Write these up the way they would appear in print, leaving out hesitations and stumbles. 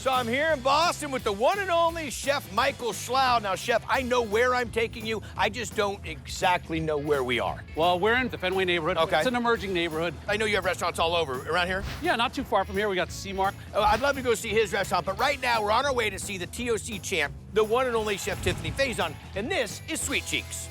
So I'm here in Boston with the one and only Chef Michael Schlau. Now, Chef, I know where I'm taking you. I just don't exactly know where we are. Well, we're in the Fenway neighborhood. Okay. It's an emerging neighborhood. I know you have restaurants all over. Around here? Yeah, not too far from here. We got Seamark. Oh, I'd love to go see his restaurant, but right now we're on our way to see the TOC champ, the one and only Chef Tiffani Faison, and this is Sweet Cheeks.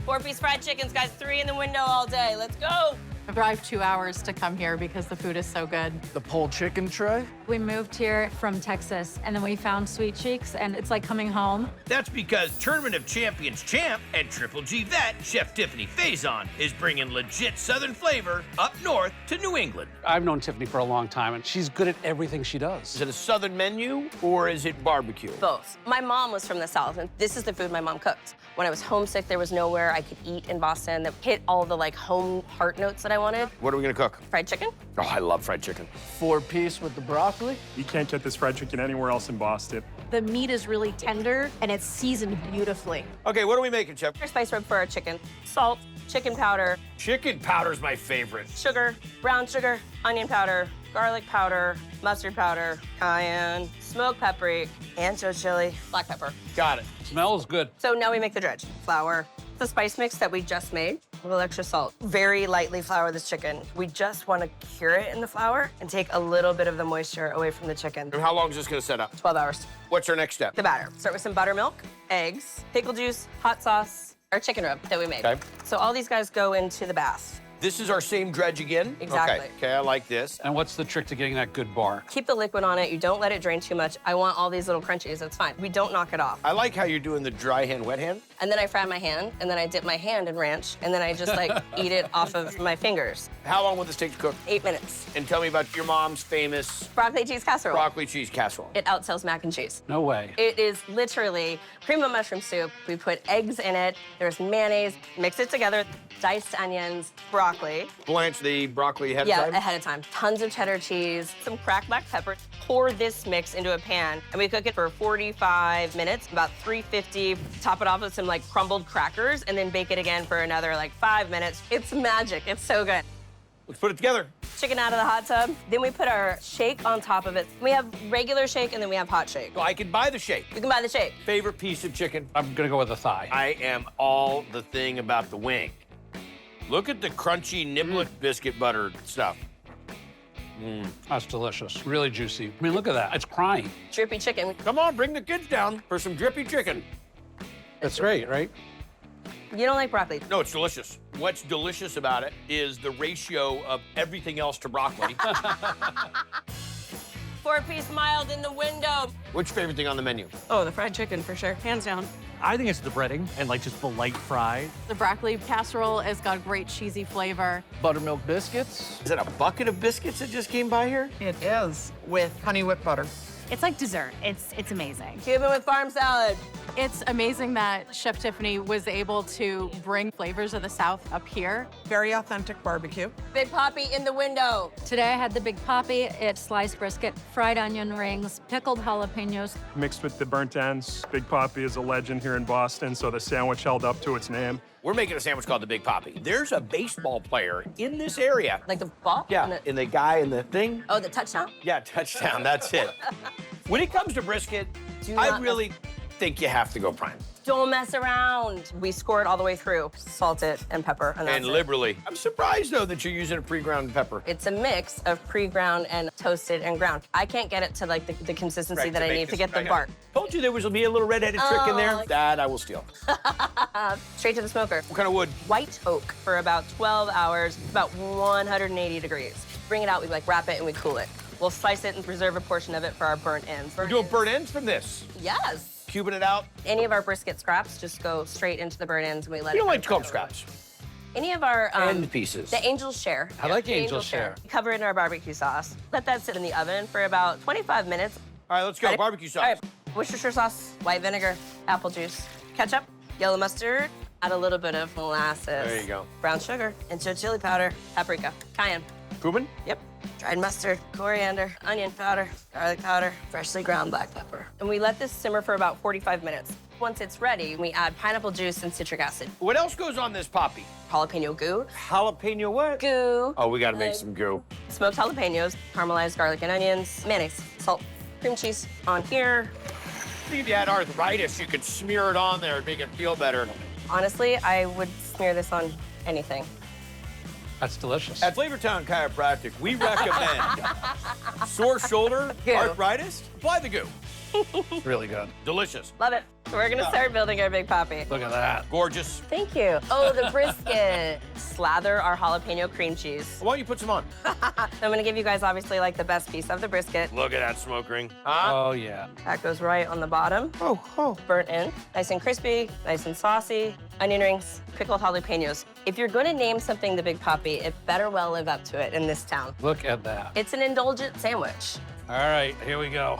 4-piece fried chickens, guys. 3 in the window all day. Let's go. I drive 2 hours to come here because the food is so good. The pulled chicken tray. We moved here from Texas, and then we found Sweet Cheeks, and it's like coming home. That's because Tournament of Champions champ and Triple G vet, Chef Tiffani Faison, is bringing legit Southern flavor up north to New England. I've known Tiffany for a long time, and she's good at everything she does. Is it a Southern menu, or is it barbecue? Both. My mom was from the South, and this is the food my mom cooked. When I was homesick, there was nowhere I could eat in Boston that hit all the like home heart notes that I wanted. What are we gonna cook? Fried chicken. Oh, I love fried chicken. 4-piece with the broccoli. You can't get this fried chicken anywhere else in Boston. The meat is really tender, and it's seasoned beautifully. Okay, what are we making, Chef? Our spice rub for our chicken. Salt, chicken powder, Chicken powder's my favorite. sugar, brown sugar, onion powder, garlic powder, mustard powder, cayenne, smoked paprika, ancho chili, black pepper. Got it. Smells good. So now we make the dredge. Flour, the spice mix that we just made, a little extra salt. Very lightly flour this chicken. We just want to cure it in the flour and take a little bit of the moisture away from the chicken. And how long is this gonna set up? 12 hours. What's our next step? The batter. Start with some buttermilk, eggs, pickle juice, hot sauce, our chicken rub that we made. Okay. So all these guys go into the bath. This is our same dredge again? Exactly. Okay, I like this. And what's the trick to getting that good bar? Keep the liquid on it. You don't let it drain too much. I want all these little crunchies. That's fine. We don't knock it off. I like how you're doing the dry hand, wet hand. And then I fry my hand, and then I dip my hand in ranch, and then I just like eat it off of my fingers. How long will this take to cook? 8 minutes. And tell me about your mom's famous Broccoli cheese casserole. broccoli cheese casserole. It outsells mac and cheese. No way. It is literally cream of mushroom soup. We put eggs in it. There's mayonnaise. Mix it together. Diced onions, broccoli. Blanch the broccoli ahead Yeah, of time? ahead of time. Tons of cheddar cheese, some cracked black pepper. Pour this mix into a pan, and we cook it for 45 minutes, about 350. Top it off with some like crumbled crackers, and then bake it again for another like 5 minutes. It's magic. It's so good. Let's put it together. Chicken out of the hot tub. Then we put our shake on top of it. We have regular shake, and then we have hot shake. So I can buy the shake. You can buy the shake. Favorite piece of chicken? I'm gonna go with a thigh. I am all the thing about the wing. Look at the crunchy niblet biscuit butter stuff. That's delicious. Really juicy. I mean, look at that. It's crying. Drippy chicken. Come on, bring the kids down for some drippy chicken. That's great, right? You don't like broccoli. No, it's delicious. What's delicious about it is the ratio of everything else to broccoli. 4-piece mild in the window. What's your favorite thing on the menu? Oh, the fried chicken for sure, hands down. I think it's the breading and like just the light fry. The broccoli casserole has got great cheesy flavor. Buttermilk biscuits. Is that a bucket of biscuits that just came by here? It is, with honey whipped butter. It's like dessert. It's amazing. Cuban with farm salad. It's amazing that Chef Tiffany was able to bring flavors of the South up here. Very authentic barbecue. Big Poppy in the window. Today I had the Big Poppy. It's sliced brisket, fried onion rings, pickled jalapenos. Mixed with the burnt ends. Big Poppy is a legend here in Boston, so the sandwich held up to its name. We're making a sandwich called the Big Poppy. There's a baseball player in this area. Like the ball? Yeah, and the guy in the thing. Oh, the touchdown? Yeah, touchdown, that's it. When it comes to brisket, Do I not really think you have to go prime. Don't mess around. We score it all the way through. Salt it and pepper, and that's And it. liberally. I'm surprised, though, that you're using a pre-ground pepper. It's a mix of pre-ground and toasted and ground. I can't get it to like the consistency Right, that I make need to this- get the I got bark. it. Told you there was be a little red-headed trick in there. Oh. That I will steal. Straight to the smoker. What kind of wood? White oak for about 12 hours, about 180 degrees. Bring it out, we like wrap it and we cool it. We'll slice it and preserve a portion of it for our burnt ends. We're doing burnt ends from this. Yes. Cubing it out. Any of our brisket scraps just go straight into the burnt ends and we let You it don't like to call burn them over. scraps. Any of our End pieces. The angel's share. I like The angel's share. Cover it in our barbecue sauce. Let that sit in the oven for about 25 minutes. All right, let's go. Ready? Barbecue sauce. All right, Worcestershire sauce, white vinegar, apple juice, ketchup, yellow mustard, add a little bit of molasses. There you go. Brown sugar, and chili powder, paprika, cayenne. Cumin? Yep. dried mustard, coriander, onion powder, garlic powder, freshly ground black pepper. And we let this simmer for about 45 minutes. Once it's ready, we add pineapple juice and citric acid. What else goes on this poppy? Jalapeno goo. Jalapeno what? Goo. Oh, we gotta make some goo. Smoked jalapenos, caramelized garlic and onions, mayonnaise, salt, cream cheese on here. If you had arthritis, you could smear it on there and make it feel better. Honestly, I would smear this on anything. That's delicious. At Flavortown Chiropractic, we recommend sore shoulder, Goo. arthritis, apply the goo. Really good. Delicious. Love it. We're gonna start building our big poppy. Look at that. Gorgeous. Thank you. Oh, the brisket. Slather our jalapeno cream cheese. Why don't you put some on? I'm gonna give you guys obviously like the best piece of the brisket. Look at that smoke ring. Huh? Oh, yeah. That goes right on the bottom. Oh. Burnt in, nice and crispy, nice and saucy. Onion rings, pickled jalapenos. If you're gonna name something the Big Poppy, it better well live up to it in this town. Look at that. It's an indulgent sandwich. All right, here we go.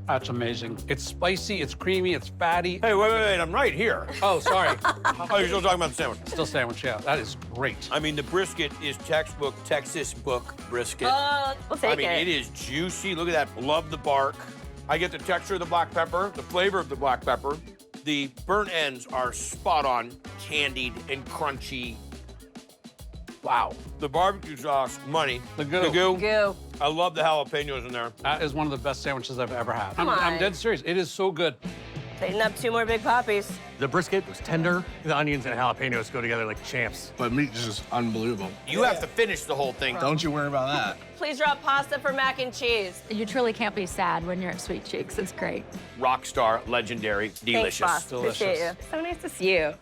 That's amazing. It's spicy, it's creamy, it's fatty. Hey, wait, I'm right here. Oh, sorry. Oh, you're still talking about the sandwich. Still sandwich, yeah. That is great. I mean, the brisket is textbook Texas book brisket. We'll take I mean, it. it is juicy. Look at that. Love the bark. I get the texture of the black pepper, the flavor of the black pepper. The burnt ends are spot on, candied and crunchy. Wow. The barbecue sauce, money. The goo. The goo. Goo. I love the jalapenos in there. That is one of the best sandwiches I've ever had. Come I'm on. dead serious. It is so good. Tighten up 2 more Big Poppies. The brisket was tender. The onions and jalapenos go together like champs. But meat is just unbelievable. You have to finish the whole thing. Don't you worry about that. Please drop pasta for mac and cheese. You truly can't be sad when you're at Sweet Cheeks. It's great. Rockstar, legendary, delicious. Thanks, boss. Appreciate you. So nice to see you.